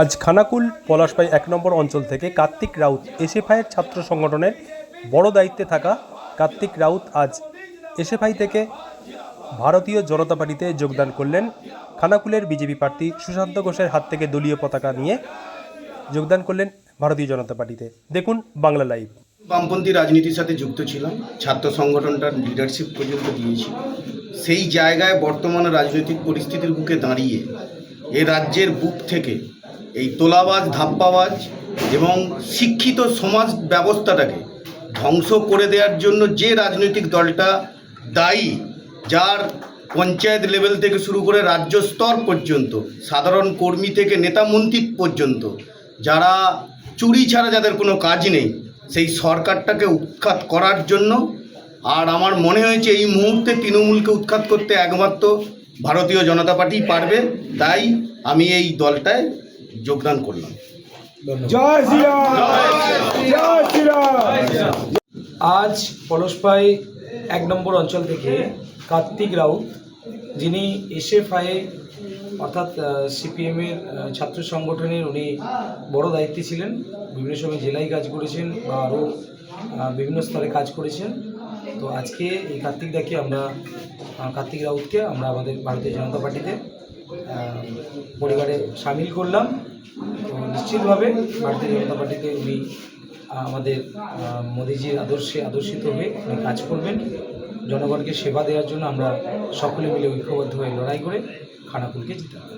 আজ খানাকুল পলাশপাই ১ নম্বর অঞ্চল থেকে কার্তিক রাউত এসএফআইয়ের ছাত্র সংগঠনের বড় দায়িত্বে থাকা কার্তিক রাউত আজ এসএফআই থেকে ভারতীয় জনতা পার্টিতে যোগদান করলেন। খানাকুলের বিজেপি প্রার্থী সুশান্ত ঘোষের হাত থেকে দলীয় পতাকা নিয়ে যোগদান করলেন ভারতীয় জনতা পার্টিতে। দেখুন বাংলা লাইভ। বামপন্থী রাজনীতির সাথে যুক্ত ছিলাম, ছাত্র সংগঠনটার লিডারশিপ পর্যন্ত দিয়েছি। সেই জায়গায় বর্তমানে রাজনৈতিক পরিস্থিতির বুকে দাঁড়িয়ে এ রাজ্যের বুক থেকে এই তোলাবাজ, ধাপ্পাবাজ এবং শিক্ষিত সমাজ ব্যবস্থাটাকে ধ্বংস করে দেওয়ার জন্য যে রাজনৈতিক দলটা দায়ী, যার পঞ্চায়েত লেভেল থেকে শুরু করে রাজ্য স্তর পর্যন্ত, সাধারণ কর্মী থেকে নেতা মন্ত্রী পর্যন্ত, যারা চুরি ছাড়া যাদের কোনো কাজ নেই, সেই সরকারটাকে উৎখাত করার জন্য। আর আমার মনে হয়েছে এই মুহূর্তে তৃণমূলকে উৎখাত করতে একমাত্র ভারতীয় জনতা পার্টি পারবে। তাই আমি এই দলটায় যোগদান করলাম। জয় শ্রীরাম, জয় শ্রীরাম। আজ পলাশপাই ১ নম্বর অঞ্চল থেকে কার্তিক রাউত, যিনি এসএফআই অর্থাৎ সিপিএমের ছাত্র সংগঠনের উনি বড় দায়িত্বে ছিলেন, বিভিন্ন সময় জেলায় কাজ করেছেন বা আরও বিভিন্ন স্তরে কাজ করেছেন। তো আজকে এই কার্তিক রাউতকে আমরা আমাদের ভারতীয় জনতা পার্টিতে পরিবারে সামিল করলাম। তো নিশ্চিতভাবে ভারতীয় জনতা পার্টিতে উনি আমাদের মোদিজির আদর্শে আদর্শিত হয়ে উনি কাজ করবেন। জনগণকে সেবা দেওয়ার জন্য আমরা সকলে মিলে ঐক্যবদ্ধ হয়ে লড়াই করে খানাকুলকে জিতাবো।